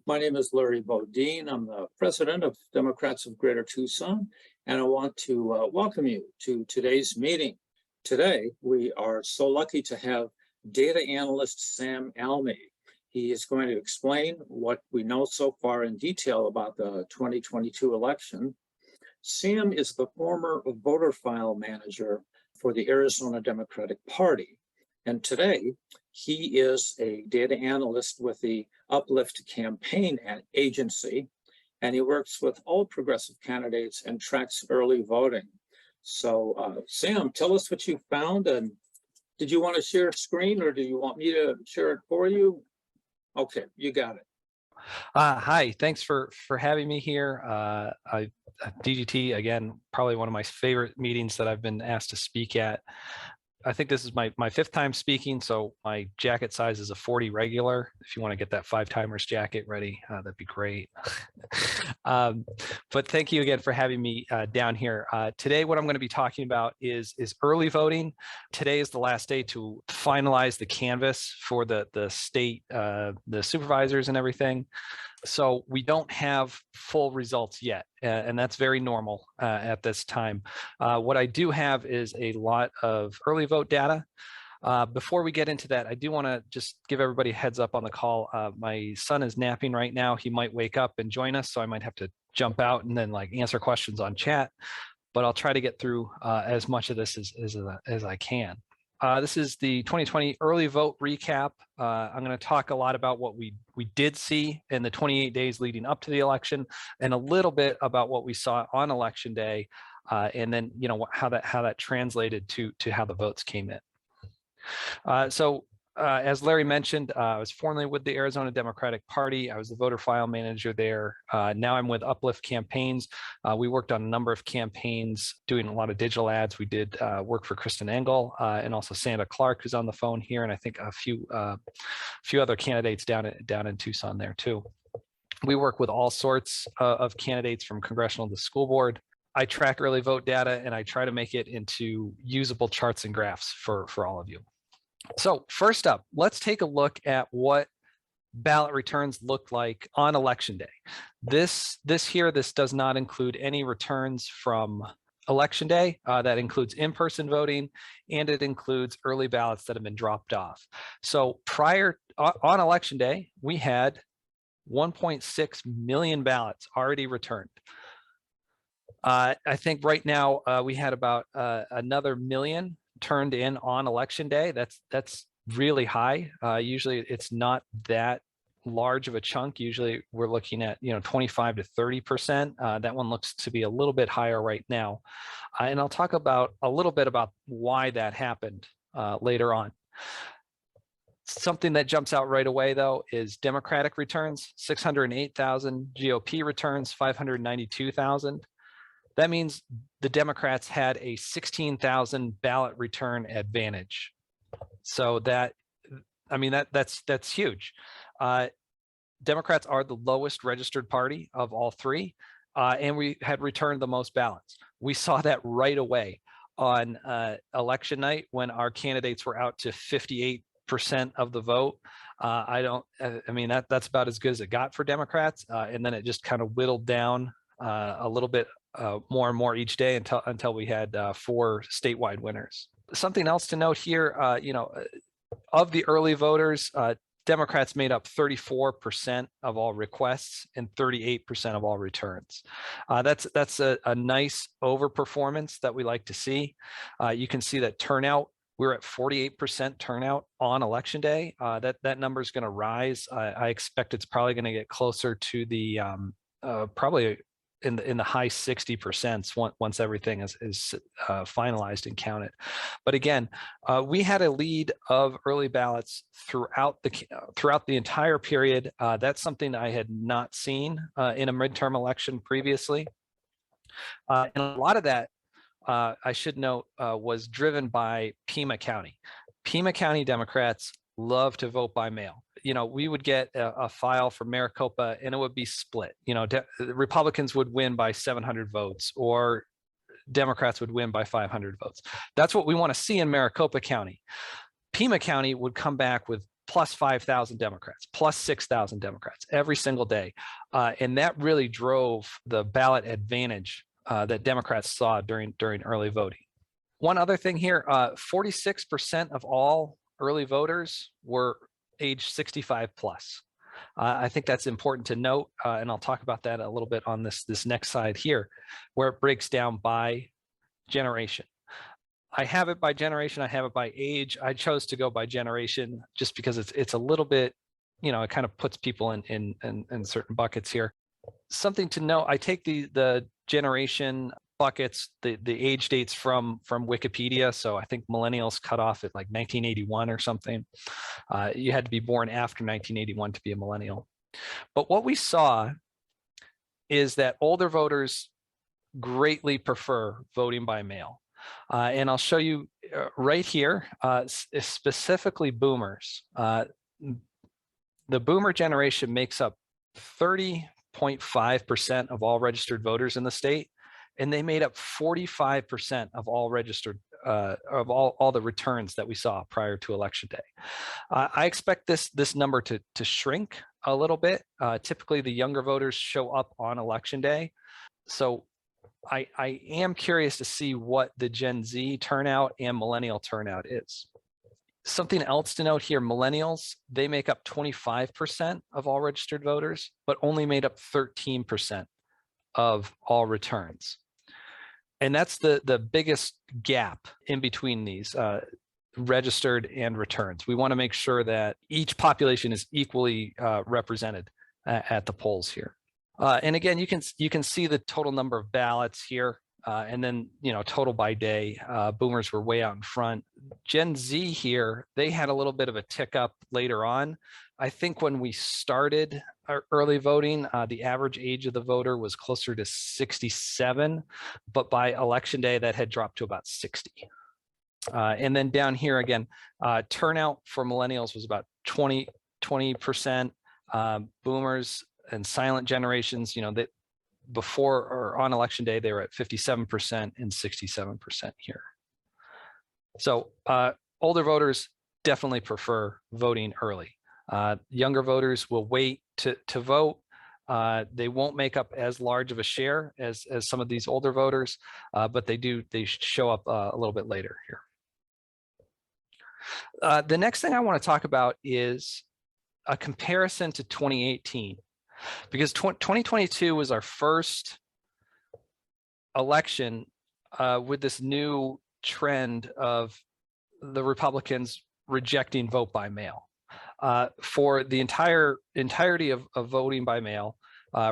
My name is Larry Bodine. I'm the president of Democrats of Greater Tucson, and I want to welcome you to today's meeting. Today, we are so lucky to have data analyst Sam Almy. He is going to explain what we know so far in detail about the 2022 election. Sam is the former voter file manager for the Arizona Democratic Party. And today, he is a data analyst with the Uplift campaign agency, and he works with all progressive candidates and tracks early voting. So, Sam, tell us what you found, and did you want to share a screen, or do you want me to share it for you? Okay, you got it. Hi, thanks for having me here. DGT, again, probably one of my favorite meetings that I've been asked to speak at. I think this is my fifth time speaking, so my jacket size is a 40 regular. If you want to get that 5-timers jacket ready, that'd be great. But thank you again for having me down here. Today, what I'm going to be talking about is early voting. Today is the last day to finalize the canvas for the state, the supervisors and everything. So we don't have full results yet, and that's very normal at this time. What I do have is a lot of early vote data. Before we get into that, I do want to just give everybody a heads up on the call. My son is napping right now. He might wake up and join us, so I might have to jump out and then answer questions on chat, but I'll try to get through as much of this as I can. This is the 2020 early vote recap. I'm going to talk a lot about what we did see in the 28 days leading up to the election, and a little bit about what we saw on election day, and then how that translated to how the votes came in. As Larry mentioned, I was formerly with the Arizona Democratic Party. I was the voter file manager there. Now I'm with Uplift Campaigns. We worked on a number of campaigns, doing a lot of digital ads. We did work for Kristen Engel and also Sandra Clark, who's on the phone here, and I think a few other candidates down in Tucson there too. We work with all sorts of candidates, from congressional to school board. I track early vote data, and I try to make it into usable charts and graphs for all of you. So first up, let's take a look at what ballot returns looked like on election day. This does not include any returns from election day. That includes in-person voting, and it includes early ballots that have been dropped off. So on election day, we had 1.6 million ballots already returned. I think right now we had about another million turned in on election day. That's really high. Usually it's not that large of a chunk. Usually we're looking at 25 to 30%. That one looks to be a little bit higher right now, and I'll talk about a little bit about why that happened later on. Something that jumps out right away, though, is Democratic returns: 608,000, GOP returns 592,000. That means the Democrats had a 16,000 ballot return advantage. So that's huge. Democrats are the lowest registered party of all three, and we had returned the most ballots. We saw that right away on election night when our candidates were out to 58% of the vote. That's about as good as it got for Democrats, and then it just kind of whittled down a little bit more and more each day until we had 4 statewide winners. Something else to note here, of the early voters, Democrats made up 34% of all requests and 38% of all returns. That's a nice overperformance that we like to see. You can see that turnout. We're at 48% turnout on election day. That number is going to rise. I expect it's probably going to get closer to the probably in the high 60% once everything is finalized and counted. But again, we had a lead of early ballots throughout the entire period. That's something I had not seen in a midterm election previously, and a lot of that, I should note, was driven by Pima County. Pima County Democrats love to vote by mail. We would get a file from Maricopa and it would be split. Republicans would win by 700 votes or Democrats would win by 500 votes. That's what we want to see in Maricopa County. Pima County would come back with plus 5,000 Democrats, plus 6,000 Democrats every single day. And that really drove the ballot advantage that Democrats saw during early voting. One other thing here, 46% of all early voters were age 65 plus. I think that's important to note, and I'll talk about that a little bit on this next slide here, where it breaks down by generation. I have it by generation, I have it by age. I chose to go by generation just because it's a little bit, it kind of puts people in certain buckets here. Something to note, I take the generation buckets, the age dates from Wikipedia. So I think millennials cut off at like 1981 or something. You had to be born after 1981 to be a millennial. But what we saw is that older voters greatly prefer voting by mail. And I'll show you right here, specifically boomers. The boomer generation makes up 30.5% of all registered voters in the state, and they made up 45% of all registered, of all the returns that we saw prior to Election Day. I expect this number to shrink a little bit. Typically, the younger voters show up on Election Day. So I am curious to see what the Gen Z turnout and millennial turnout is. Something else to note here, millennials, they make up 25% of all registered voters, but only made up 13% of all returns. And that's the biggest gap in between these registered and returns. We want to make sure that each population is equally represented at the polls here. And again, you can see the total number of ballots here, and then total by day. Boomers were way out in front. Gen Z here, they had a little bit of a tick up later on. I think when we started our early voting, the average age of the voter was closer to 67, but by Election Day that had dropped to about 60. And then down here again, turnout for millennials was about 20%. Boomers and silent generations, that before or on Election Day, they were at 57% and 67% here. So older voters definitely prefer voting early. Younger voters will wait to vote. They won't make up as large of a share as some of these older voters, but they show up a little bit later here. The next thing I want to talk about is a comparison to 2018. Because 2022 was our first election with this new trend of the Republicans rejecting vote by mail. For the entirety of voting by mail,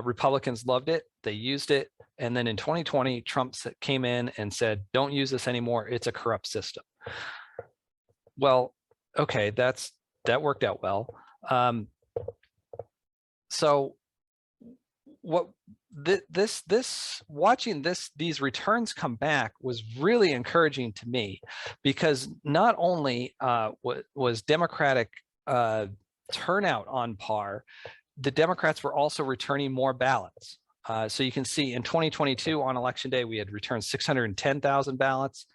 Republicans loved it, they used it, and then in 2020, Trump came in and said, don't use this anymore, it's a corrupt system. Well, okay, that worked out well. So what watching these returns come back was really encouraging to me, because not only was Democratic turnout on par, the Democrats were also returning more ballots. So you can see in 2022 on Election Day, we had returned 610,000 ballots.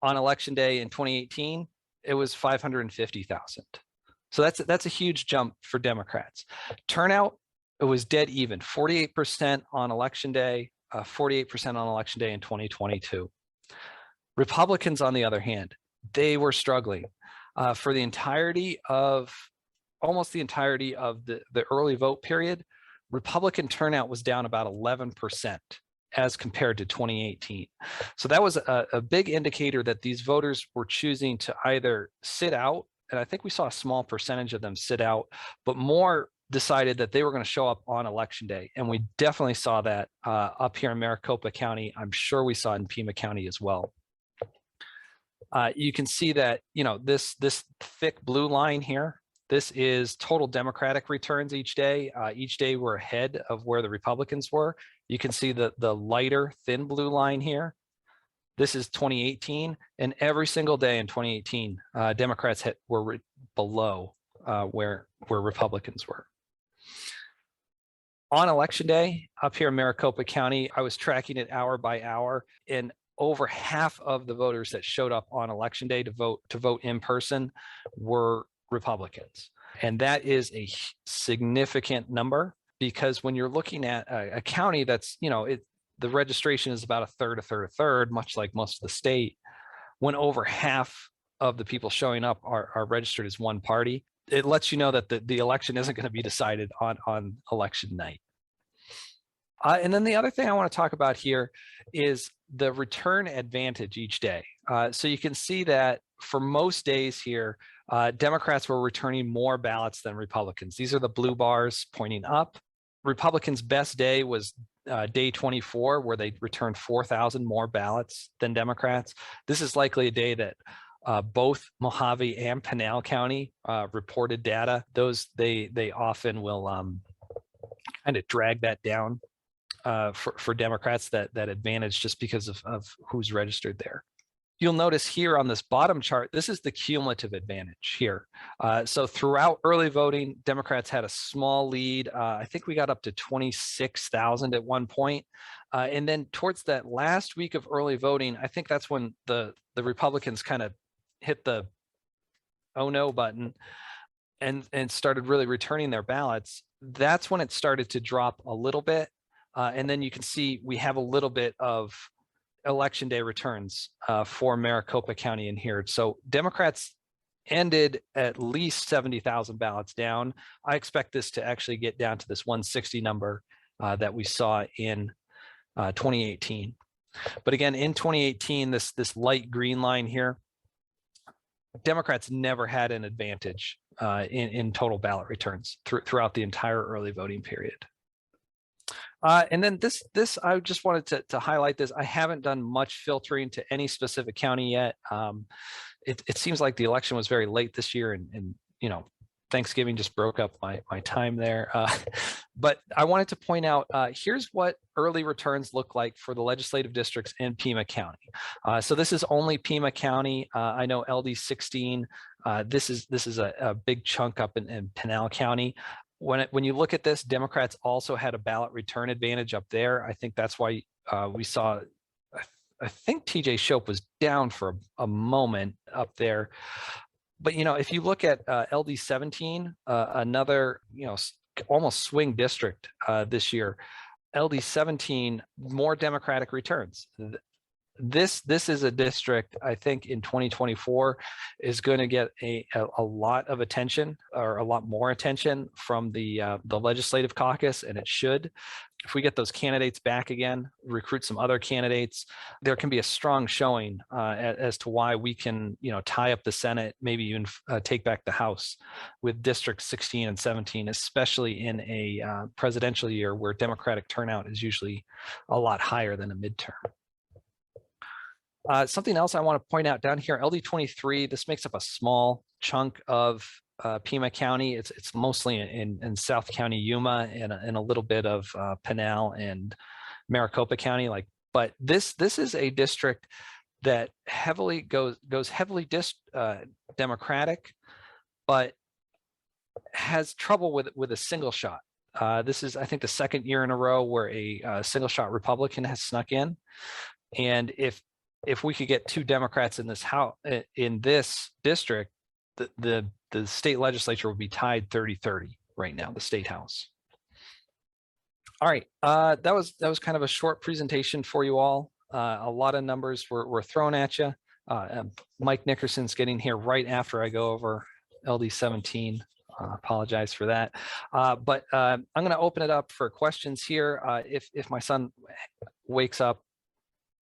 On Election Day in 2018, it was 550,000. So that's a huge jump for Democrats. Turnout, it was dead even, 48% on Election Day, 48% on Election Day in 2022. Republicans, on the other hand, they were struggling. For the entirety of, almost the entirety of the early vote period, Republican turnout was down about 11% as compared to 2018. So that was a big indicator that these voters were choosing to either sit out, and I think we saw a small percentage of them sit out, but more decided that they were going to show up on Election Day. And we definitely saw that up here in Maricopa County. I'm sure we saw it in Pima County as well. You can see that, this thick blue line here, this is total Democratic returns each day. Each day we're ahead of where the Republicans were. You can see the lighter thin blue line here. This is 2018, and every single day in 2018, Democrats were below where Republicans were. On Election Day, up here in Maricopa County, I was tracking it hour by hour, and over half of the voters that showed up on Election Day to vote in person were Republicans. And that is a significant number, because when you're looking at a county that's, the registration is about a third, much like most of the state, when over half of the people showing up are registered as one party, it lets you know that the election isn't going to be decided on election night. And then the other thing I want to talk about here is the return advantage each day. So you can see that for most days here, Democrats were returning more ballots than Republicans. These are the blue bars pointing up. Republicans' best day was day 24, where they returned 4,000 more ballots than Democrats. This is likely a day that both Mojave and Pinal County reported data. They often will kind of drag that down for Democrats, that advantage, just because of who's registered there. You'll notice here on this bottom chart, this is the cumulative advantage here. So throughout early voting, Democrats had a small lead. I think we got up to 26,000 at one point. And then towards that last week of early voting, I think that's when the Republicans kind of hit the oh no button and started really returning their ballots. That's when it started to drop a little bit. And then you can see we have a little bit of election day returns for Maricopa County in here. So Democrats ended at least 70,000 ballots down. I expect this to actually get down to this 160 number that we saw in 2018. But again, in 2018, this light green line here, Democrats never had an advantage in total ballot returns throughout the entire early voting period. And then this I just wanted to highlight this. I haven't done much filtering to any specific county yet. It seems like the election was very late this year, and Thanksgiving just broke up my time there. But I wanted to point out, here's what early returns look like for the legislative districts in Pima County. So this is only Pima County. I know LD 16. This is a big chunk up in Pinal County. When you look at this, Democrats also had a ballot return advantage up there. I think that's why we saw, I think TJ Shope was down for a moment up there. But, if you look at LD 17, another, almost swing district this year, LD 17, more Democratic returns. This is a district, I think, in 2024 is going to get a lot of attention, or a lot more attention from the legislative caucus, and it should. If we get those candidates back again, recruit some other candidates, there can be a strong showing as to why we can, tie up the Senate, maybe even take back the House with districts 16 and 17, especially in a presidential year where Democratic turnout is usually a lot higher than a midterm. Something else I want to point out down here, LD 23, this makes up a small chunk of Pima County. It's mostly in South County, Yuma, and a little bit of Pinal and Maricopa County. But this is a district that goes heavily Democratic, but has trouble with a single shot. This is, I think, the second year in a row where a single shot Republican has snuck in, and if we could get 2 Democrats in this district, the state legislature will be tied 30-30 right now, the state house. All right, that was kind of a short presentation for you all. A lot of numbers were thrown at you. Mike Nickerson's getting here right after I go over LD 17. Apologize for that. But I'm going to open it up for questions here. If my son wakes up,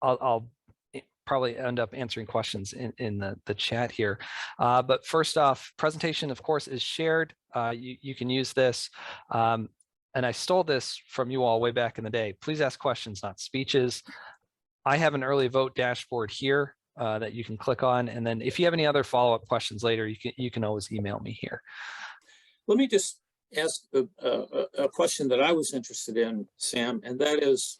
I'll probably end up answering questions in the chat here. But first off, presentation, of course, is shared. You can use this. And I stole this from you all way back in the day. Please ask questions, not speeches. I have an early vote dashboard here that you can click on. And then if you have any other follow-up questions later, you can always email me here. Let me just ask a question that I was interested in, Sam, and that is,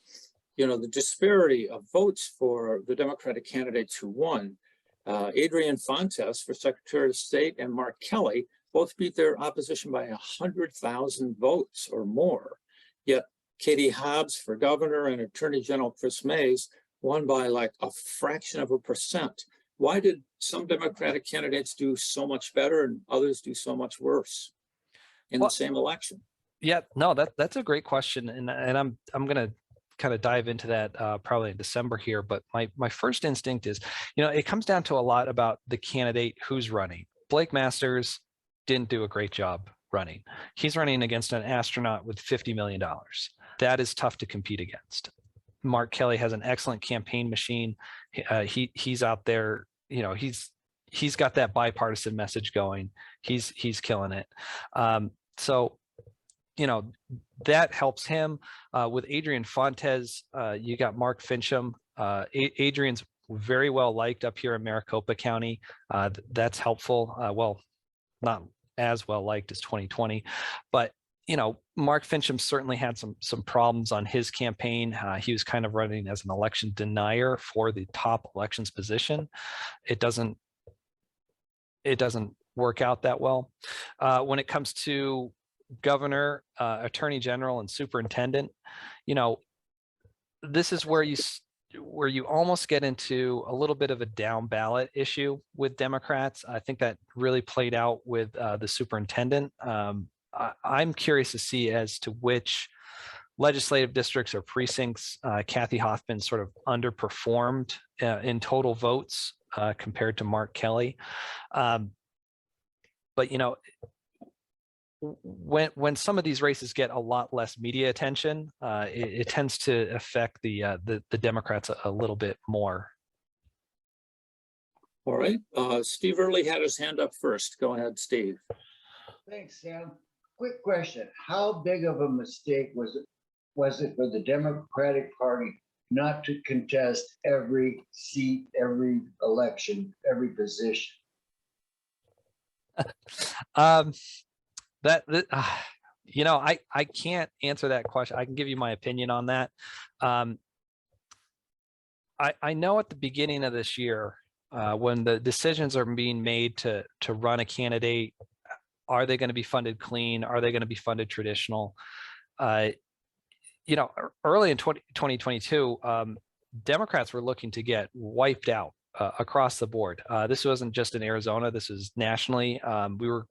the disparity of votes for the Democratic candidates who won. Adrian Fontes for Secretary of State and Mark Kelly both beat their opposition by 100,000 votes or more. Yet Katie Hobbs for governor and Attorney General Chris Mays won by like a fraction of a percent why did some Democratic candidates do so much better and others do so much worse in the Well, same election? yeah, no, that's a great question, and I'm gonna kind of dive into that probably in December here. But my first instinct is, it comes down to a lot about the candidate who's running. Blake Masters didn't do a great job running. He's running against an astronaut with $50 million. That is tough to compete against. Mark Kelly has an excellent campaign machine. He's out there. He's got that bipartisan message going. He's killing it. So that helps him. With Adrian Fontes, you got Mark Fincham. Adrian's very well liked up here in Maricopa County. That's helpful. Well, not as well liked as 2020, but Mark Fincham certainly had some problems on his campaign. He was kind of running as an election denier for the top elections position. It doesn't work out that well. When it comes to governor, attorney general, and superintendent, this is where you almost get into a little bit of a down ballot issue with Democrats. I think that really played out with the superintendent. I'm curious to see as to which legislative districts or precincts Kathy Hoffman sort of underperformed in total votes compared to Mark Kelly. But when some of these races get a lot less media attention, it tends to affect the Democrats a little bit more. All right. Steve Early had his hand up first. Go ahead, Steve. Thanks, Sam. Quick question. How big of a mistake was it for the Democratic Party not to contest every seat, every election, every position? I can't answer that question. I can give you my opinion on that. I know at the beginning of this year, when the decisions are being made to run a candidate, are they going to be funded clean? Are they going to be funded traditional? Early in 2022, Democrats were looking to get wiped out across the board. This wasn't just in Arizona. This was nationally. We were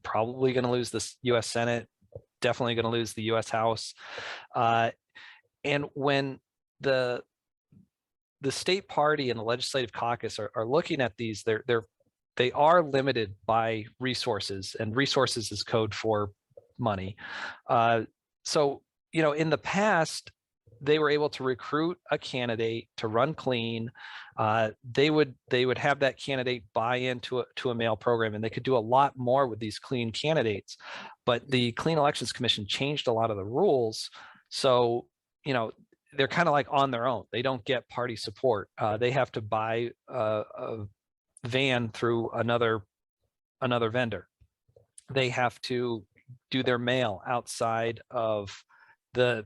probably going to lose the U.S. Senate, definitely going to lose the U.S. House. And when the state party and the legislative caucus are looking at these, they are limited by resources, and resources is code for money. So in the past, they were able to recruit a candidate to run clean. They would have that candidate buy into a mail program, and they could do a lot more with these clean candidates. But the Clean Elections Commission changed a lot of the rules. So, they're kind of like on their own. They don't get party support. They have to buy a van through another vendor. They have to do their mail outside of the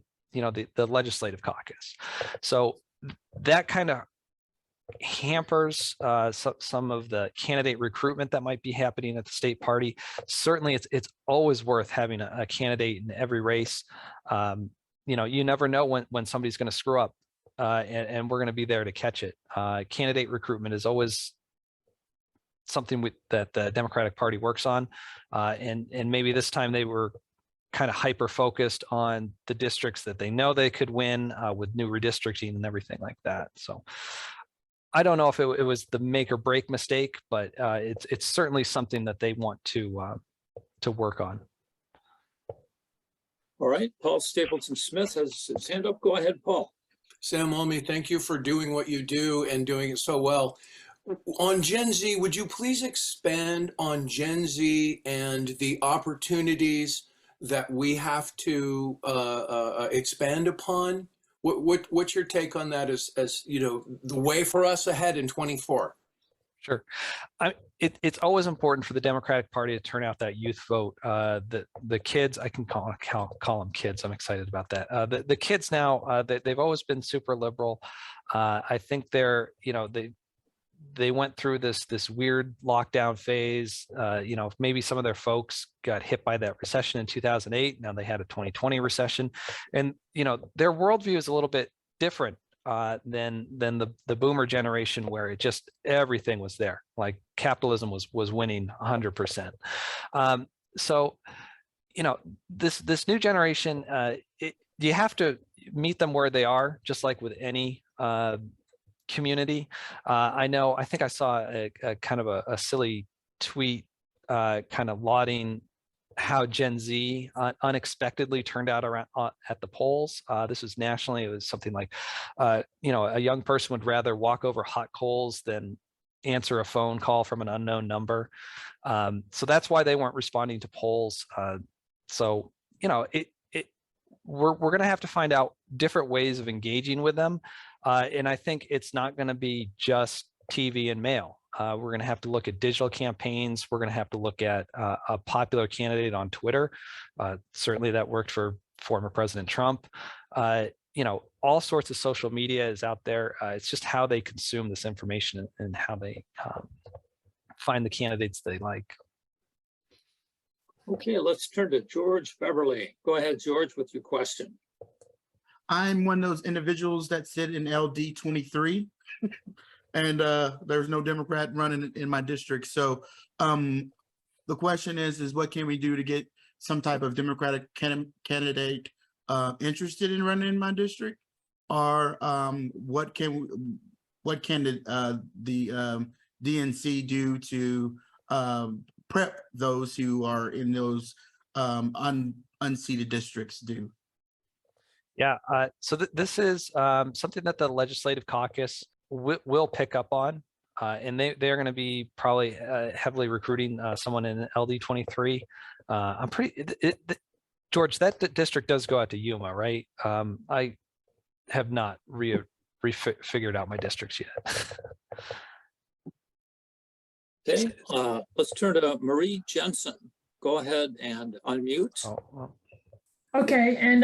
legislative caucus. So that kind of hampers some of the candidate recruitment that might be happening at the state party. Certainly, it's always worth having a candidate in every race. You never know when somebody's going to screw up, and we're going to be there to catch it. Candidate recruitment is always something that the Democratic Party works on, and maybe this time they were kind of hyper focused on the districts that they know they could win with new redistricting and everything like that. So I don't know if it was the make or break mistake, but it's certainly something that they want to work on. All right. Paul Stapleton Smith has his hand up. Go ahead, Paul. Sam, Almy, thank you for doing what you do and doing it so well. On Gen Z, would you please expand on Gen Z and the opportunities that we have to expand upon? What's your take on that as the way for us ahead in 24? Sure. It's always important for the Democratic Party to turn out that youth vote. The kids, I can call them kids. I'm excited about that. The kids now, they've always been super liberal. I think they went through this weird lockdown phase. Maybe some of their folks got hit by that recession in 2008. Now they had a 2020 recession, and their worldview is a little bit different than the boomer generation, where it just everything was there. Like capitalism was winning 100%. So, you know, this new generation, you have to meet them where they are, just like with any community. I think I saw a kind of a silly tweet kind of lauding how Gen Z unexpectedly turned out around at the polls. This was nationally. It was something like, you know, a young person would rather walk over hot coals than answer a phone call from an unknown number. So that's why they weren't responding to polls. So, you know, we're going to have to find out different ways of engaging with them. And I think it's not going to be just TV and mail. We're going to have to look at digital campaigns. We're going to have to look at a popular candidate on Twitter. Certainly that worked for former President Trump. You know, all sorts of social media is out there. It's just how they consume this information and how they find the candidates they like. Okay, let's turn to George Beverly. Go ahead, George, with your question. I'm one of those individuals that sit in LD 23 and there's no Democrat running in my district. So the question is what can we do to get some type of Democratic candidate interested in running in my district? Or what can the DNC do to prep those who are in those unseated districts do? Yeah, so this is something that the Legislative Caucus will pick up on, and they're going to be probably heavily recruiting someone in LD 23. I'm pretty George. That district does go out to Yuma, right? I have not figured out my districts yet. Okay, let's turn to Marie Jensen. Go ahead and unmute. Oh, well. Okay, and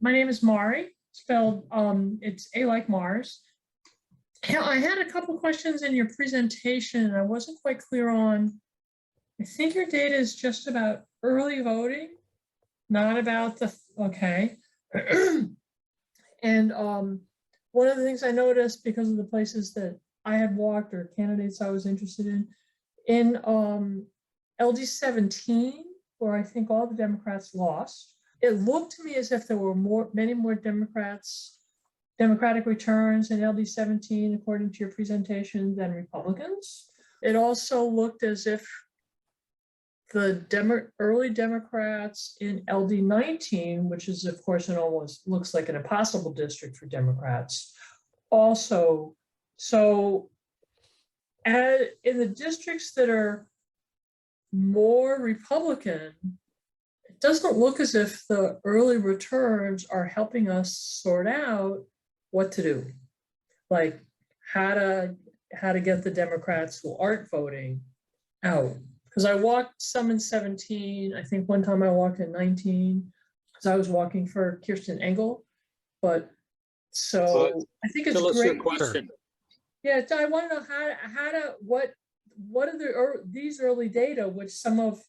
my name is Mari, spelled it's A like Mars. I had a couple questions in your presentation and I wasn't quite clear on. I think your data is just about early voting, not about the, okay. And one of the things I noticed, because of the places that I had walked or candidates I was interested in LD 17, where I think all the Democrats lost, it looked to me as if there were many more Democratic returns in LD 17, according to your presentation, than Republicans. It also looked as if the early Democrats in LD 19, which is, of course, it almost looks like an impossible district for Democrats, also. So in the districts that are more Republican, it doesn't look as if the early returns are helping us sort out what to do, like how to get the Democrats who aren't voting out. Because I walked some in 17. I think one time I walked in 19 because I was walking for Kirsten Engel. But so I think it's tell us great. your question. Yeah, I want to know what are these early data, which some of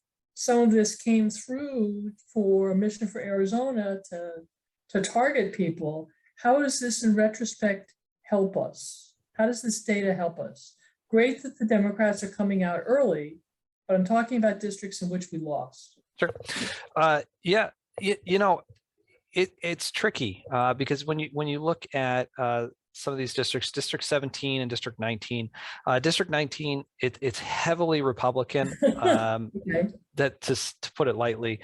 this came through for a mission for Arizona to target people. How does this in retrospect help us? How does this data help us? Great that the Democrats are coming out early, but I'm talking about districts in which we lost. Sure. Yeah, you know, it's tricky because when you look at some of these districts, District 17 and District 19. District 19, it's heavily Republican. Okay. That to put it lightly,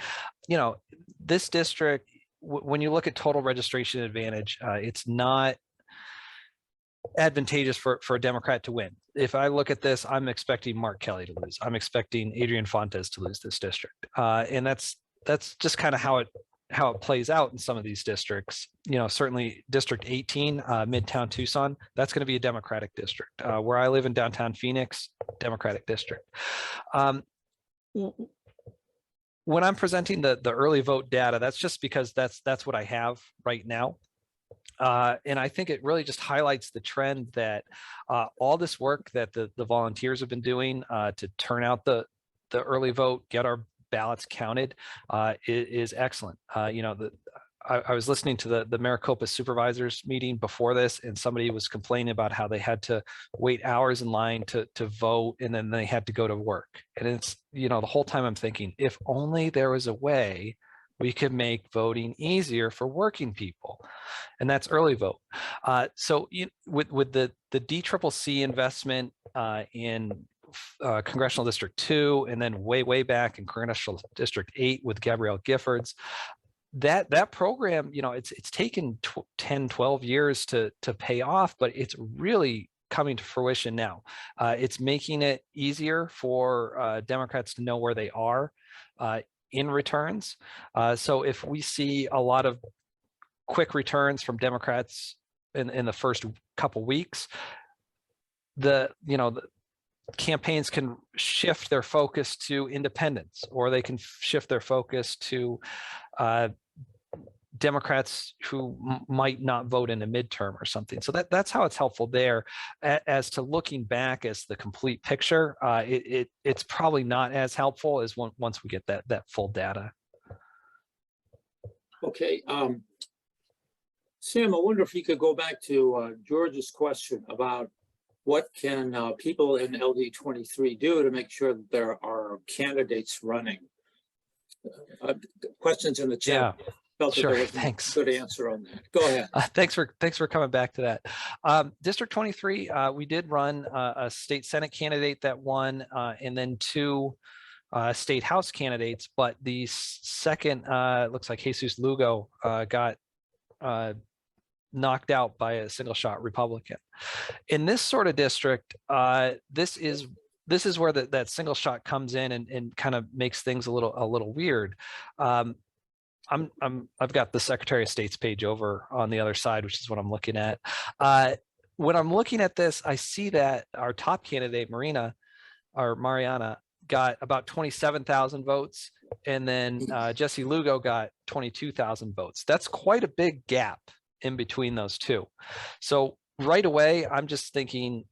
you know, this district, when you look at total registration advantage, it's not advantageous for a Democrat to win. If I look at this, I'm expecting Mark Kelly to lose. I'm expecting Adrian Fontes to lose this district, and that's just kind of how it plays out in some of these districts. You know, certainly District 18, Midtown Tucson, that's going to be a Democratic district. Where I live in downtown Phoenix, Democratic district. When I'm presenting the early vote data, that's just because that's what I have right now. And I think it really just highlights the trend that all this work that the volunteers have been doing to turn out the early vote, get our ballots counted, is excellent. You know, I was listening to the Maricopa supervisors meeting before this, and somebody was complaining about how they had to wait hours in line to vote, and then they had to go to work. And it's, the whole time I'm thinking, if only there was a way we could make voting easier for working people, and that's early vote. So with the DCCC investment in Congressional District 2, and then way back in Congressional District 8 with Gabrielle Giffords, that program, it's taken 10, 12 years to pay off, but it's really coming to fruition now. It's making it easier for Democrats to know where they are in returns. So if we see a lot of quick returns from Democrats in the first couple weeks, the campaigns can shift their focus to independents, or they can shift their focus to Democrats who might not vote in a midterm or something. So that's how it's helpful there. As to looking back as the complete picture, it's probably not as helpful as once we get that full data. Okay. Sam, I wonder if you could go back to George's question about what can people in LD23 do to make sure that there are candidates running? Questions in the chat. Yeah. Felt that Sure, there was thanks. a good answer on that. Go ahead. Thanks for coming back to that. District 23, we did run a state Senate candidate that won, and then 2 state House candidates, but the second, looks like Jesus Lugo got knocked out by a single shot Republican. In this sort of district, this is where that single shot comes in and kind of makes things a little weird. I've got the Secretary of State's page over on the other side, which is what I'm looking at. When I'm looking at this, I see that our top candidate, Mariana, got about 27,000 votes, and then Jesse Lugo got 22,000 votes. That's quite a big gap in between those two. So right away, I'm just thinking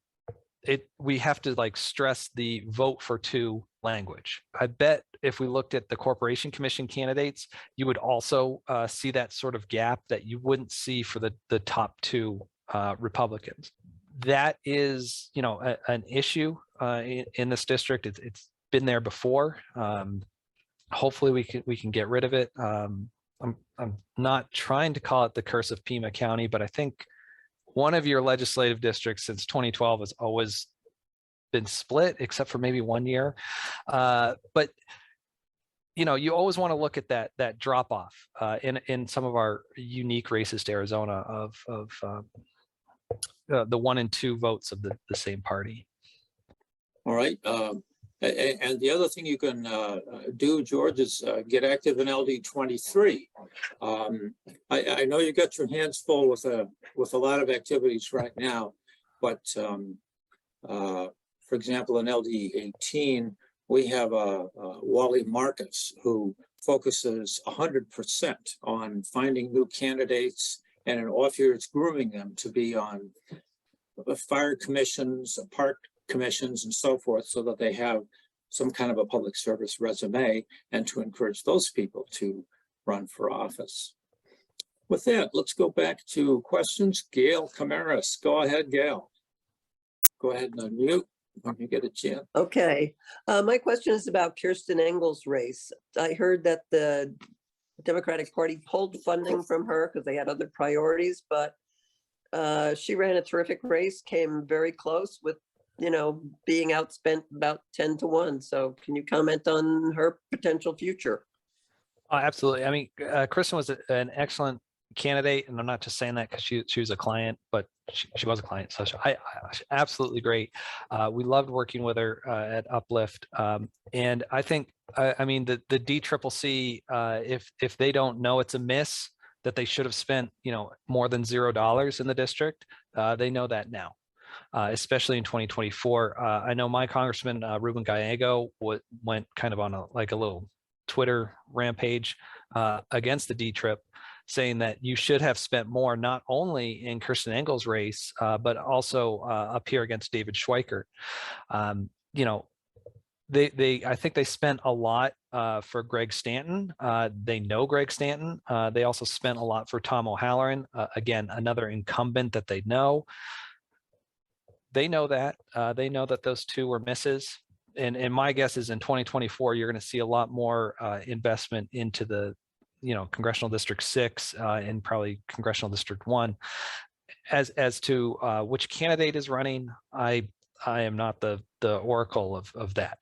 we have to stress the vote for 2 language. I bet if we looked at the Corporation Commission candidates, you would also see that sort of gap that you wouldn't see for the top 2 Republicans. That is, an issue in this district. It's been there before. Hopefully we can get rid of it. I'm not trying to call it the curse of Pima County, but I think one of your legislative districts since 2012 has always been split, except for maybe 1 year. But you always want to look at that drop off in some of our unique races to Arizona of the 1 and 2 votes of the same party. All right. And the other thing you can do, George, is get active in LD23. I know you got your hands full with a lot of activities right now, but for example, in LD18, we have Wally Marcus, who focuses 100% on finding new candidates and in off years grooming them to be on fire commissions, park commissions, and so forth, so that they have some kind of a public service resume, and to encourage those people to run for office. With that, let's go back to questions. Gail Camaras, go ahead, Gail. Go ahead and unmute when you get a chance. Okay, my question is about Kirsten Engel's race. I heard that the Democratic Party pulled funding from her because they had other priorities, but she ran a terrific race, came very close with, being outspent about 10 to 1. So can you comment on her potential future? Absolutely. I mean, Kristen was an excellent candidate, and I'm not just saying that because she was a client, but she was a client. So I absolutely great. We loved working with her at Uplift. And I think, I mean, the DCCC, if they don't know it's a miss, that they should have spent, more than $0 in the district, they know that now. Especially in 2024. I know my Congressman, Ruben Gallego, went kind of on a little Twitter rampage against the D-Trip, saying that you should have spent more, not only in Kirsten Engel's race, but also up here against David Schweikert. I think they spent a lot for Greg Stanton. They know Greg Stanton. They also spent a lot for Tom O'Halloran. Again, another incumbent that they know. They know that. They know that those two were misses. And my guess is in 2024, you're going to see a lot more investment into the, Congressional District 6 and probably Congressional District 1. As to which candidate is running, I am not the oracle of that.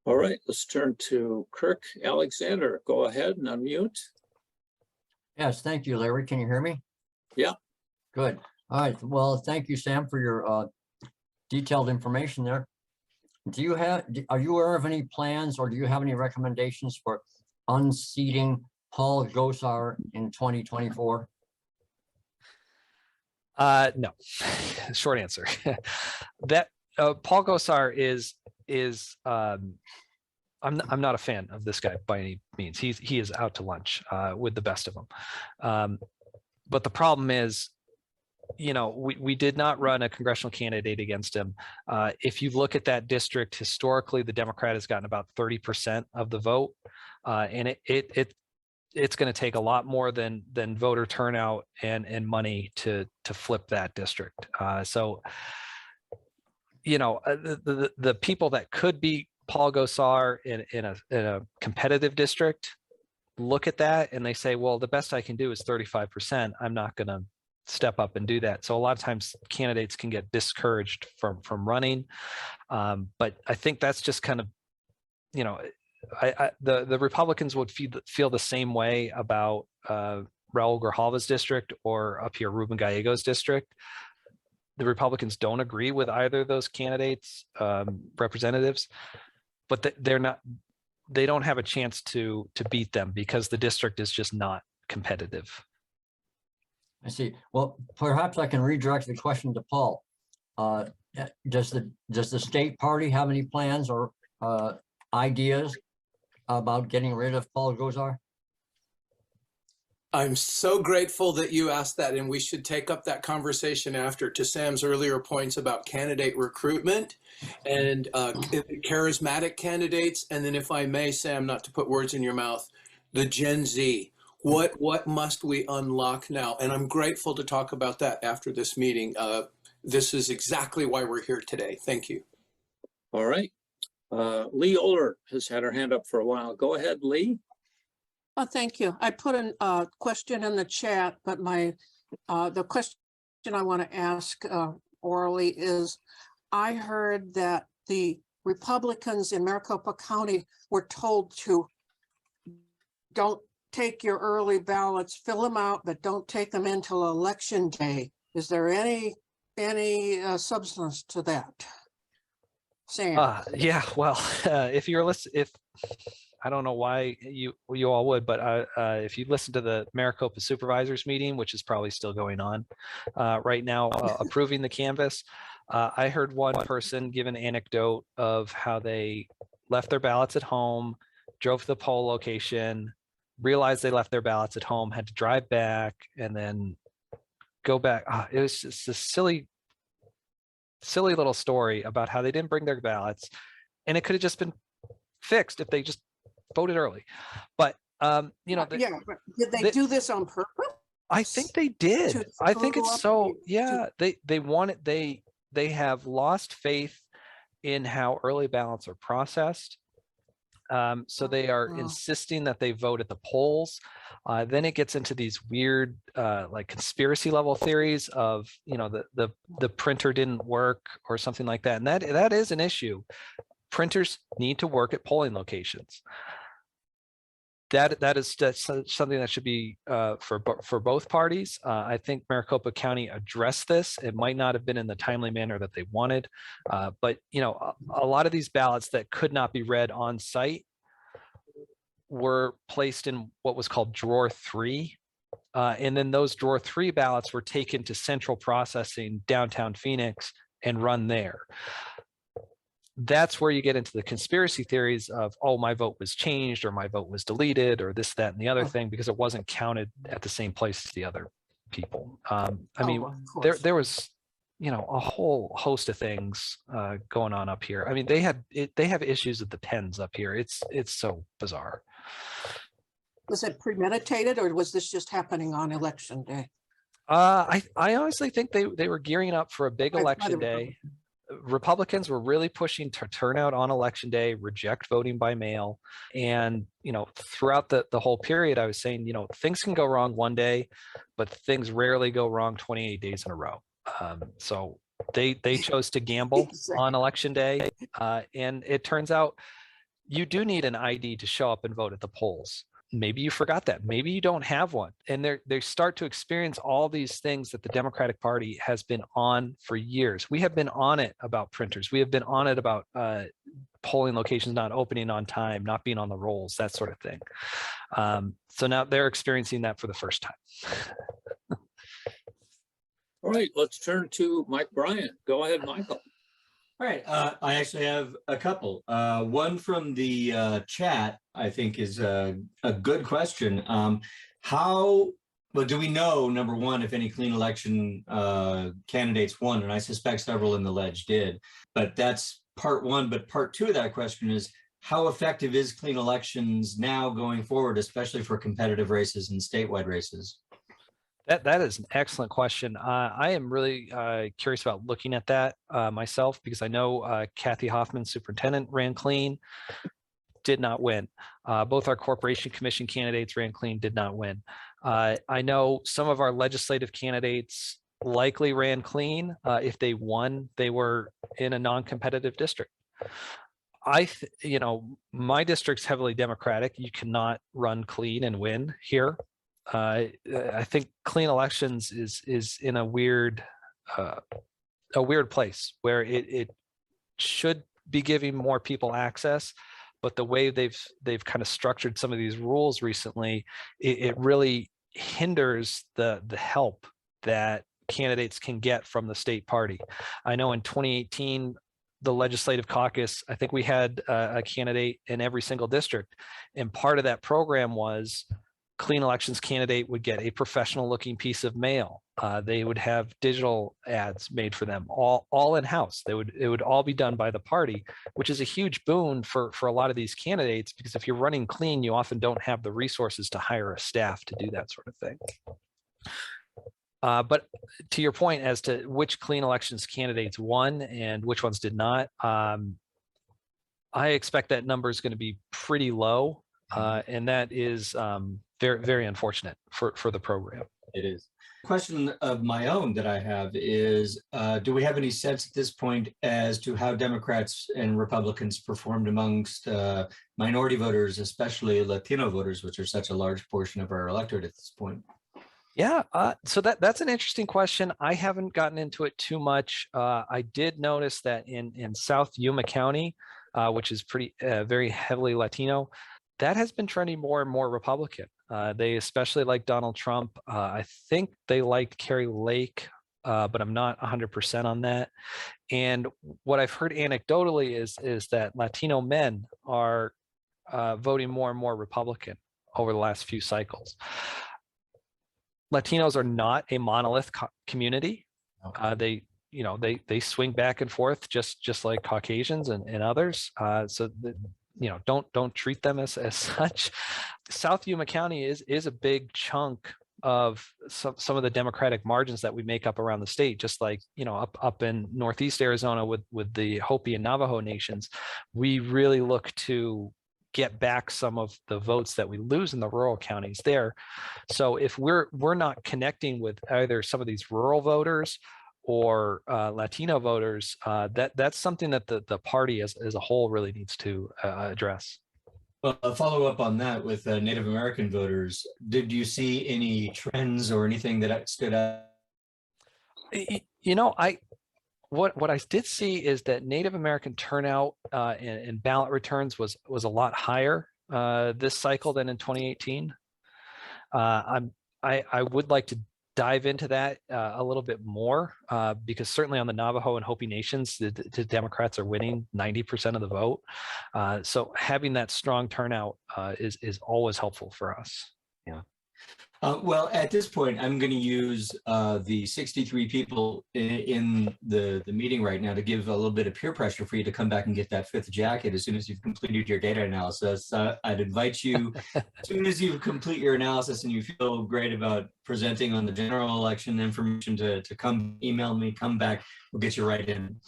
All right, let's turn to Kirk Alexander. Go ahead and unmute. Yes, thank you, Larry. Can you hear me? Yeah. Good. All right. Well, thank you, Sam, for your detailed information there. Are you aware of any plans or do you have any recommendations for unseating Paul Gosar in 2024? No. Short answer. That Paul Gosar is I'm not a fan of this guy by any means. He is out to lunch with the best of them. But the problem is, we did not run a congressional candidate against him. If you look at that district historically, the Democrat has gotten about 30% of the vote, and it's going to take a lot more than voter turnout and money to flip that district. So, the people that could be Paul Gosar in a competitive district look at that and they say, well, the best I can do is 35%. I'm not going to step up and do that. So a lot of times candidates can get discouraged from running. But I think that's just kind of, the Republicans would feel the same way about Raul Grijalva's district or up here Ruben Gallego's district. The Republicans don't agree with either of those candidates, representatives, but they don't have a chance to beat them because the district is just not competitive. I see. Well, perhaps I can redirect the question to Paul. Does the state party have any plans or ideas about getting rid of Paul Gosar? I'm so grateful that you asked that, and we should take up that conversation after, to Sam's earlier points about candidate recruitment and charismatic candidates. And then, if I may, Sam, not to put words in your mouth, the Gen Z. What must we unlock now? And I'm grateful to talk about that after this meeting. This is exactly why we're here today. Thank you. All right. Lee Oler has had her hand up for a while. Go ahead, Lee. Oh, thank you. I put a question in the chat, but the question I want to ask orally is, I heard that the Republicans in Maricopa County were told to don't take your early ballots, fill them out, but don't take them until election day. Is there any substance to that? Sam. Yeah, well, if I don't know why you all would, but if you listen to the Maricopa supervisors meeting, which is probably still going on right now, approving the canvas, I heard one person give an anecdote of how they left their ballots at home, drove to the poll location, realized they left their ballots at home, had to drive back, and then go back. It was just a silly little story about how they didn't bring their ballots, and it could have just been fixed if they just voted early. But but did they do this on purpose? I think they did. I think it's so. Yeah, they have lost faith in how early ballots are processed. So they are insisting that they vote at the polls. Then it gets into these weird like conspiracy level theories of, the printer didn't work or something like that. And that is an issue. Printers need to work at polling locations. That's something that should be for both parties. I think Maricopa County addressed this. It might not have been in the timely manner that they wanted, but a lot of these ballots that could not be read on site were placed in what was called drawer 3. And then those drawer 3 ballots were taken to central processing downtown Phoenix and run there. That's where you get into the conspiracy theories of, oh, my vote was changed or my vote was deleted or this, that, and the other thing, because it wasn't counted at the same place as the other people. I mean, there was a whole host of things going on up here. I mean, they have issues with the pens up here. It's so bizarre. Was it premeditated or was this just happening on election day? I honestly think they were gearing up for a big By the election day. Republicans were really pushing to turn out on election day, reject voting by mail. And, throughout the whole period, I was saying, things can go wrong one day, but things rarely go wrong 28 days in a row. So they chose to gamble on election day. And it turns out you do need an ID to show up and vote at the polls. Maybe you forgot that. Maybe you don't have one. And they start to experience all these things that the Democratic Party has been on for years. We have been on it about printers. We have been on it about polling locations not opening on time, not being on the rolls, that sort of thing. So now they're experiencing that for the first time. All right, let's turn to Mike Bryant. Go ahead, Michael. All right, I actually have a couple. One from the chat, I think, is a good question. Well, do we know, number one, if any clean election candidates won? And I suspect several in the ledge did. But that's part one. But part two of that question is, how effective is clean elections now going forward, especially for competitive races and statewide races? That is an excellent question. I am really curious about looking at that myself, because I know Kathy Hoffman, superintendent, ran clean, did not win. Both our corporation commission candidates ran clean, did not win. I know some of our legislative candidates likely ran clean. If they won, they were in a non-competitive district. My district's heavily Democratic. You cannot run clean and win here. I think clean elections is in a weird place where it should be giving more people access, but the way they've kind of structured some of these rules recently, it really hinders the help that candidates can get from the state party. I know in 2018, the legislative caucus, I think we had a candidate in every single district, and part of that program was clean elections candidate would get a professional looking piece of mail. They would have digital ads made for them, all in-house. It would all be done by the party, which is a huge boon for a lot of these candidates, because if you're running clean, you often don't have the resources to hire a staff to do that sort of thing. But to your point as to which clean elections candidates won and which ones did not, I expect that number is going to be pretty low. And that is very, very unfortunate for the program. It is. Question of my own that I have is, do we have any sense at this point as to how Democrats and Republicans performed amongst minority voters, especially Latino voters, which are such a large portion of our electorate at this point? Yeah, so that's an interesting question. I haven't gotten into it too much. I did notice that in South Yuma County, which is very heavily Latino, that has been trending more and more Republican. They especially like Donald Trump. I think they liked Carrie Lake, but I'm not 100% on that. And what I've heard anecdotally is that Latino men are voting more and more Republican over the last few cycles. Latinos are not a monolith community. They swing back and forth just like Caucasians and others. Don't treat them as such. South Yuma County is a big chunk of some of the Democratic margins that we make up around the state, just like up in Northeast Arizona with the Hopi and Navajo nations. We really look to get back some of the votes that we lose in the rural counties there. So if we're not connecting with either some of these rural voters or Latino voters, that's something that the party as a whole really needs to address. Well, a follow up on that with Native American voters, did you see any trends or anything that stood out? What I did see is that Native American turnout in ballot returns was a lot higher this cycle than in 2018. I would like to dive into that a little bit more because certainly on the Navajo and Hopi nations, the Democrats are winning 90% of the vote. So having that strong turnout is always helpful for us. Yeah. Well, at this point, I'm going to use the 63 people in the meeting right now to give a little bit of peer pressure for you to come back and get that fifth jacket as soon as you've completed your data analysis. I'd invite you, as soon as you complete your analysis and you feel great about presenting on the general election information, to come email me, come back, we'll get you right in.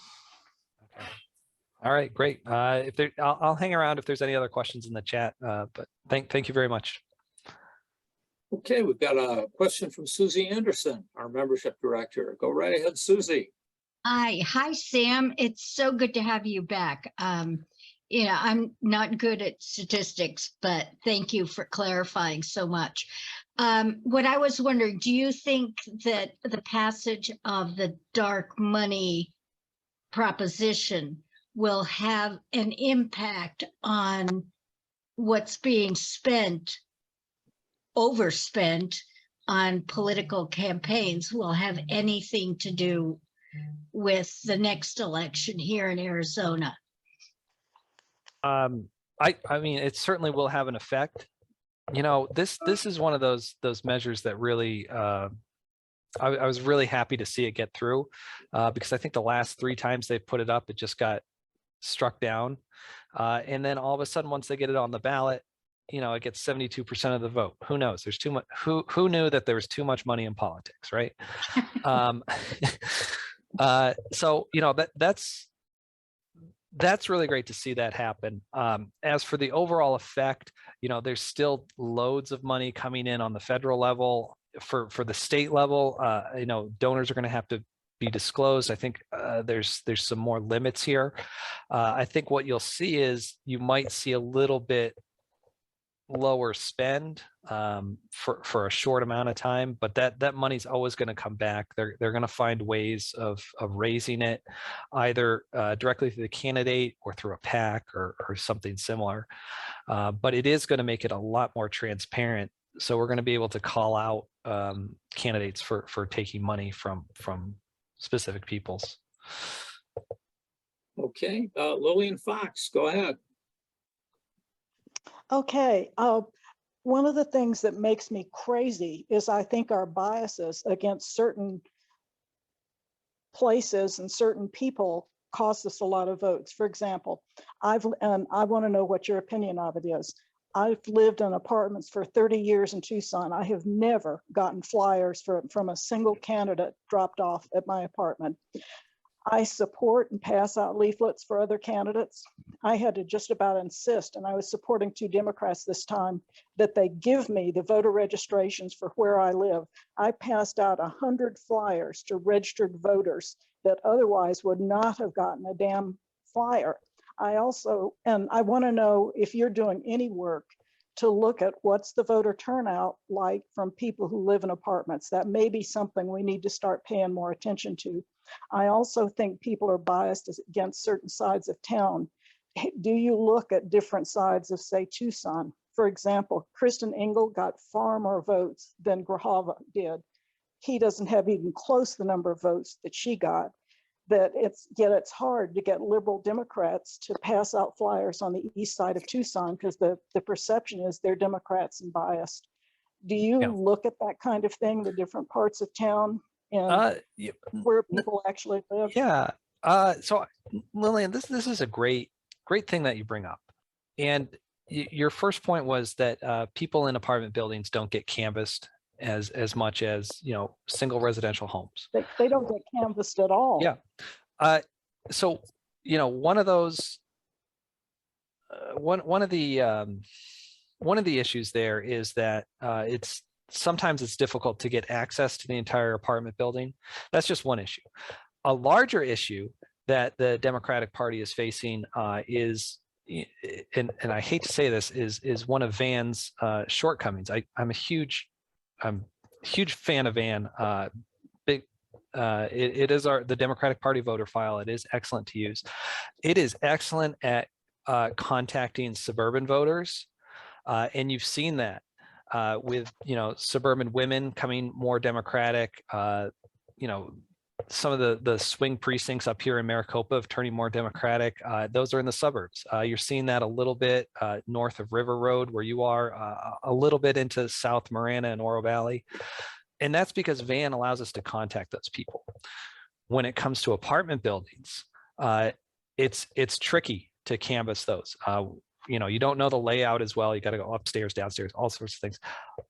All right, great. If there, I'll hang around if there's any other questions in the chat, but thank you very much. Okay, we've got a question from Susie Anderson, our membership director. Go right ahead, Susie. Hi, Sam. It's so good to have you back. I'm not good at statistics, but thank you for clarifying so much. What I was wondering, do you think that the passage of the dark money proposition will have an impact on what's being overspent on political campaigns? Will have anything to do with the next election here in Arizona? I mean, it certainly will have an effect. You know, this is one of those measures that really I was really happy to see it get through, because I think the last 3 times they put it up, it just got struck down. And then all of a sudden, once they get it on the ballot, you know, it gets 72% of the vote. Who knows? There's too much. Who knew that there was too much money in politics, right? So, you know, that's really great to see that happen. As for the overall effect, you know, there's still loads of money coming in on the federal level. For the state level, you know, donors are going to have to be disclosed. I think there's some more limits here. I think what you'll see is you might see a little bit lower spend for a short amount of time, but that money's always going to come back. They're going to find ways of raising it, either directly through the candidate or through a PAC or something similar. But it is going to make it a lot more transparent. So we're going to be able to call out candidates for taking money from specific peoples. Okay, Lillian Fox, go ahead. Okay, one of the things that makes me crazy is I think our biases against certain places and certain people cost us a lot of votes. For example, and I want to know what your opinion of it is. I've lived in apartments for 30 years in Tucson. I have never gotten flyers from a single candidate dropped off at my apartment. I support and pass out leaflets for other candidates. I had to just about insist, and I was supporting 2 Democrats this time, that they give me the voter registrations for where I live. I passed out 100 flyers to registered voters that otherwise would not have gotten a damn flyer. I want to know if you're doing any work to look at what's the voter turnout like from people who live in apartments. That may be something we need to start paying more attention to. I also think people are biased against certain sides of town. Do you look at different sides of, say, Tucson? For example, Kristen Engel got far more votes than Grajava did. He doesn't have even close the number of votes that she got. Yet it's hard to get liberal Democrats to pass out flyers on the east side of Tucson because the perception is they're Democrats and biased. Do you look at that kind of thing, the different parts of town and where people actually live? Yeah. So Lillian, this is a great thing that you bring up. And your first point was that people in apartment buildings don't get canvassed as much as, you know, single residential homes. They don't get canvassed at all. Yeah. So, you know, one of those, one of the issues there is that sometimes it's difficult to get access to the entire apartment building. That's just one issue. A larger issue that the Democratic Party is facing is, and I hate to say this, is one of Van's shortcomings. I'm a huge fan of Van. It is the Democratic Party voter file. It is excellent to use. It is excellent at contacting suburban voters, and you've seen that with, you know, suburban women coming more Democratic. You know, some of the swing precincts up here in Maricopa of turning more Democratic. Those are in the suburbs. You're seeing that a little bit north of River Road where you are, a little bit into South Marana and Oro Valley. And that's because Van allows us to contact those people. When it comes to apartment buildings, it's tricky to canvass those. You know, you don't know the layout as well. You got to go upstairs, downstairs, all sorts of things.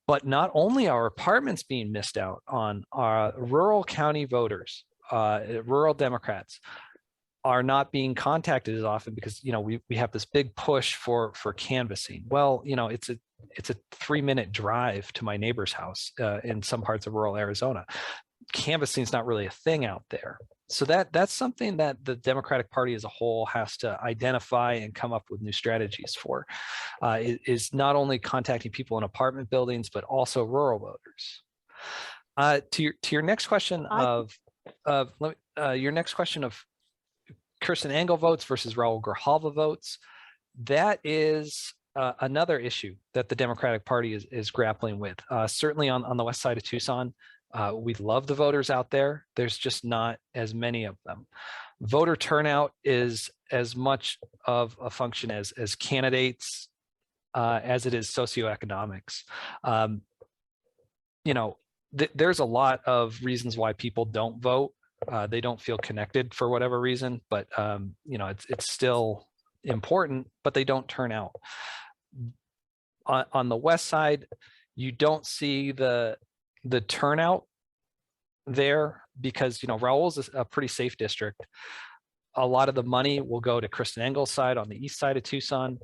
But not only are apartments being missed out on, rural county voters, rural Democrats are not being contacted as often because, you know, we have this big push for canvassing. Well, you know, it's a 3-minute drive to my neighbor's house in some parts of rural Arizona. Canvassing is not really a thing out there. So that's something that the Democratic Party as a whole has to identify and come up with new strategies for, is not only contacting people in apartment buildings, but also rural voters. To your next question your next question of Kirsten Engel votes versus Raul Grijalva votes, that is another issue that the Democratic Party is grappling with. Certainly on the west side of Tucson, we love the voters out there. There's just not as many of them. Voter turnout is as much of a function as candidates as it is socioeconomics. You know, there's a lot of reasons why people don't vote. They don't feel connected for whatever reason, but you know, it's still important, but they don't turn out. On the west side, you don't see the turnout there because, you know, Raul's a pretty safe district. A lot of the money will go to Kristen Engel's side on the east side of Tucson,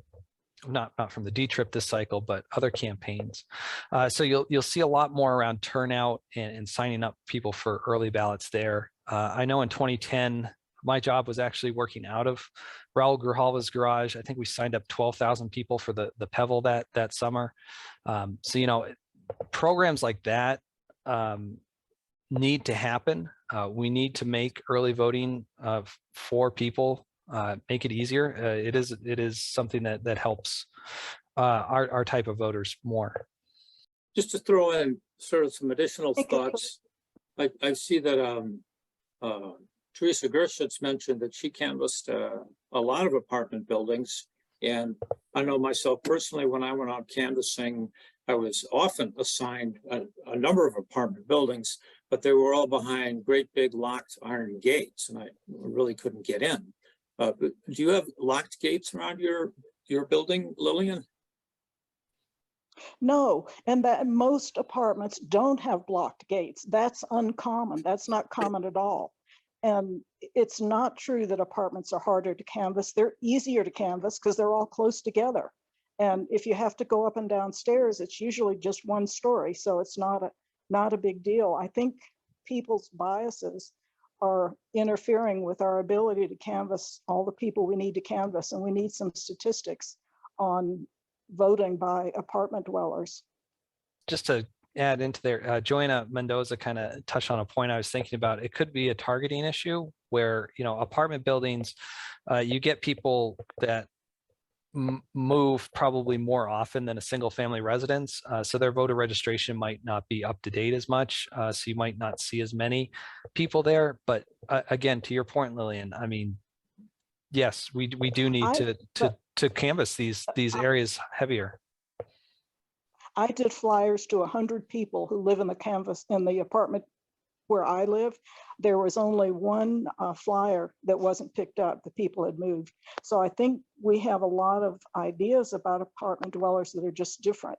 not from the D trip this cycle, but other campaigns. So you'll see a lot more around turnout and signing up people for early ballots there. I know in 2010, my job was actually working out of Raul Grijalva's garage. I think we signed up 12,000 people for the Pebble that summer. So, you know, programs like that need to happen. We need to make early voting for people, make it easier. It is something that helps our type of voters more. Just to throw in sort of some additional thoughts, I see that Teresa Gershitz mentioned that she canvassed a lot of apartment buildings. And I know myself personally, when I went out canvassing, I was often assigned a number of apartment buildings, but they were all behind great big locked iron gates, and I really couldn't get in. But do you have locked gates around your building, Lillian? No, and that most apartments don't have blocked gates. That's uncommon. That's not common at all. And it's not true that apartments are harder to canvass. They're easier to canvass because they're all close together. And if you have to go up and down stairs, it's usually just one story. So it's not a big deal. I think people's biases are interfering with our ability to canvass all the people we need to canvass. And we need some statistics on voting by apartment dwellers. Just to add into there, Joanna Mendoza kind of touched on a point I was thinking about. It could be a targeting issue where, you know, apartment buildings, you get people that move probably more often than a single family residence. So their voter registration might not be up to date as much. So you might not see as many people there. But again, to your point, Lillian, I mean, yes, we do need to canvass these areas heavier. I did flyers to 100 people who live in the apartment where I live. There was only one flyer that wasn't picked up. The people had moved. So I think we have a lot of ideas about apartment dwellers that are just different,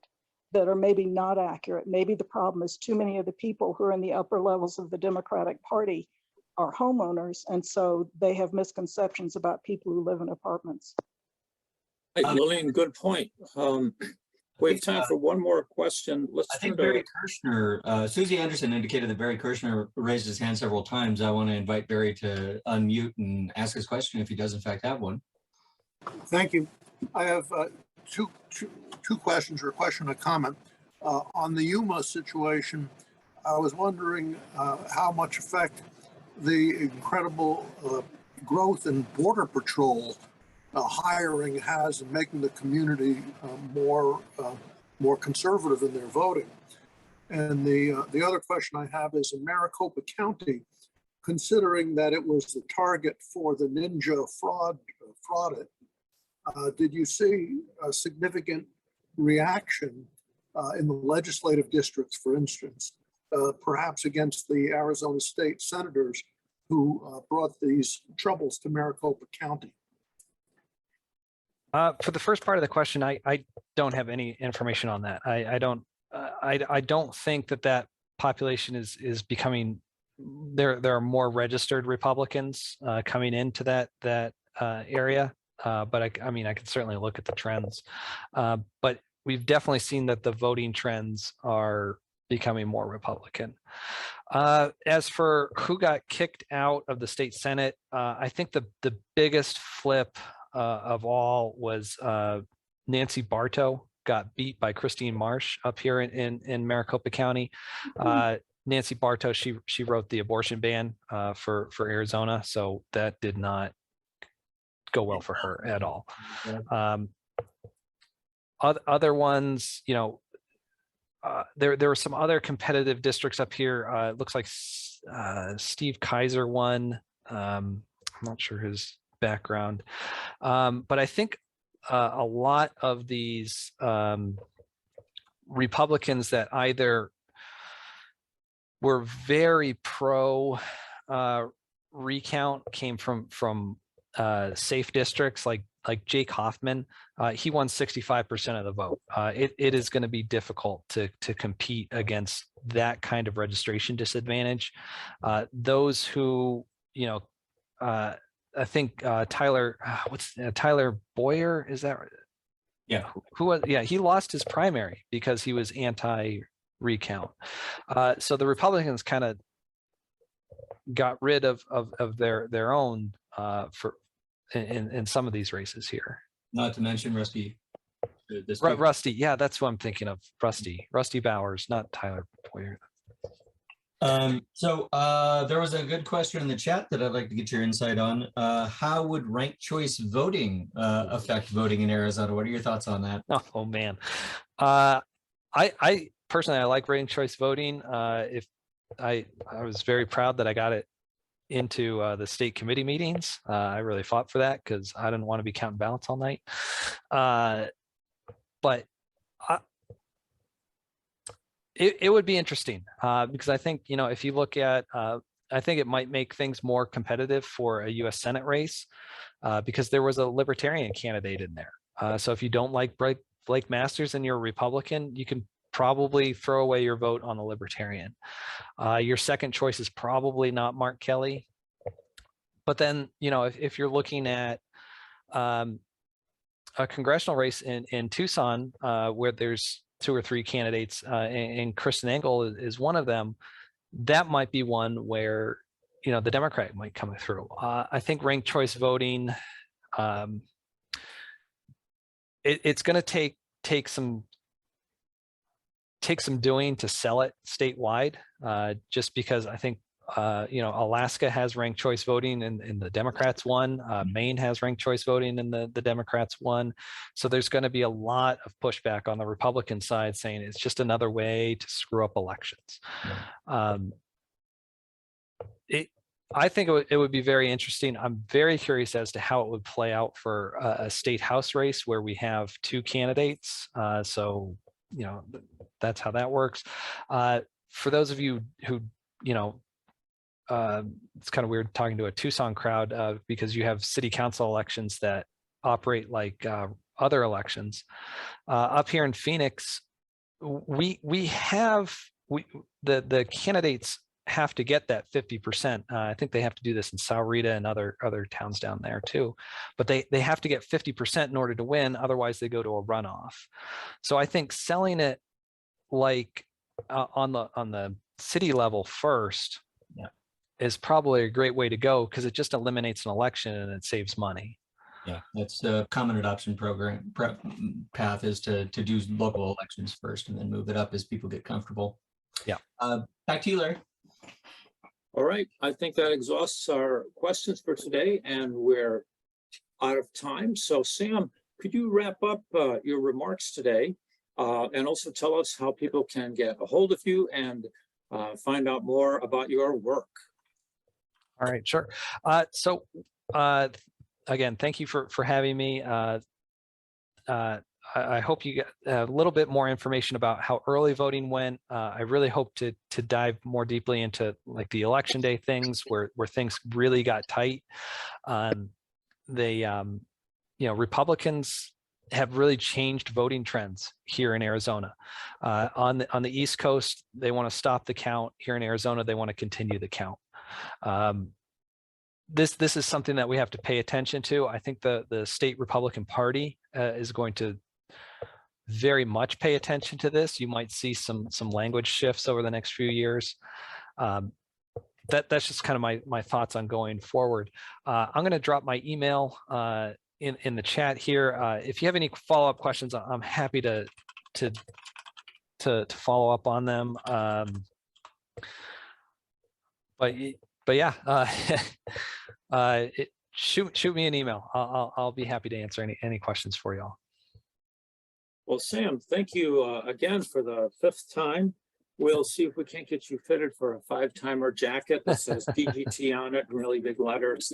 that are maybe not accurate. Maybe the problem is too many of the people who are in the upper levels of the Democratic Party are homeowners, and so they have misconceptions about people who live in apartments. Hey, Lillian, good point. We have time for one more question. I think Barry Kirshner, Susie Anderson indicated that Barry Kirshner raised his hand several times. I want to invite Barry to unmute and ask his question if he does in fact have one. Thank you. I have two questions, or a question and a comment. On the Yuma situation, I was wondering how much effect the incredible growth in Border Patrol hiring has in making the community more conservative in their voting. And the other question I have is, in Maricopa County, considering that it was the target for the ninja fraud, did you see a significant reaction in the legislative districts, for instance, perhaps against the Arizona state senators who brought these troubles to Maricopa County? For the first part of the question, I don't have any information on that. I don't think that population is becoming. There are more registered Republicans coming into that area, but I mean I can certainly look at the trends. But we've definitely seen that the voting trends are becoming more Republican. As for who got kicked out of the state Senate, I think the biggest flip of all was Nancy Bartow got beat by Christine Marsh up here in Maricopa County. Nancy Bartow, she wrote the abortion ban for Arizona, so that did not go well for her at all. Other ones, you know, there were some other competitive districts up here. It looks like Steve Kaiser won. I'm not sure his background, but I think a lot of these Republicans that either were very pro recount came from safe districts like Jake Hoffman. He won 65% of the vote. It is going to be difficult to compete against that kind of registration disadvantage. Those who, you know, I think Tyler, Tyler Boyer, is that right? Yeah. Who was, yeah, he lost his primary because he was anti-recount. So the Republicans kind of got rid of their own in some of these races here. Not to mention Rusty. Rusty, yeah, that's what I'm thinking of. Rusty Bowers, not Tyler Boyer. So there was a good question in the chat that I'd like to get your insight on. How would ranked choice voting affect voting in Arizona? What are your thoughts on that? Oh man, I personally I like ranked choice voting. If I was very proud that I got it into the state committee meetings. I really fought for that because I didn't want to be counting ballots all night. But it would be interesting because I think, you know, if you look at, I think it might make things more competitive for a U.S. Senate race because there was a libertarian candidate in there. So if you don't like Blake Masters and you're a Republican, you can probably throw away your vote on the libertarian. Your second choice is probably not Mark Kelly. But then, you know, if you're looking at a congressional race in Tucson where there's 2 or 3 candidates and Kristen Engel is one of them, that might be one where, you know, the Democrat might come through. I think ranked choice voting, it's going to take some doing to sell it statewide, just because I think, you know, Alaska has ranked choice voting and the Democrats won. Maine has ranked choice voting and the Democrats won. So there's going to be a lot of pushback on the Republican side saying it's just another way to screw up elections. I think it would be very interesting. I'm very curious as to how it would play out for a state house race where we have 2 candidates. So, you know, that's how that works. For those of you who, you know, it's kind of weird talking to a Tucson crowd because you have city council elections that operate like other elections. Up here in Phoenix, we have the candidates have to get that 50%. I think they have to do this in Saurita and other towns down there too, but they have to get 50% in order to win. Otherwise, they go to a runoff. So I think selling it like on the city level first. Yeah. Is probably a great way to go because it just eliminates an election and it saves money. Yeah, that's the common adoption program path is to do local elections first and then move it up as people get comfortable. Yeah. Back to you, Larry. All right, I think that exhausts our questions for today and we're out of time. So Sam, could you wrap up your remarks today and also tell us how people can get a hold of you and find out more about your work? All right, sure. Again, thank you for having me. I hope you get a little bit more information about how early voting went. I really hope to dive more deeply into like the election day things where things really got tight. Republicans have really changed voting trends here in Arizona. On the East Coast, they want to stop the count. Here in Arizona, they want to continue the count. This is something that we have to pay attention to. I think the state Republican Party is going to very much pay attention to this. You might see some language shifts over the next few years. That's just kind of my thoughts on going forward. I'm going to drop my email in the chat here. If you have any follow-up questions, I'm happy to follow up on them. But yeah, shoot me an email. I'll be happy to answer any questions for y'all. Well, Sam, thank you again for the 5th time. We'll see if we can't get you fitted for a 5-timer jacket that says PGT on it in really big letters.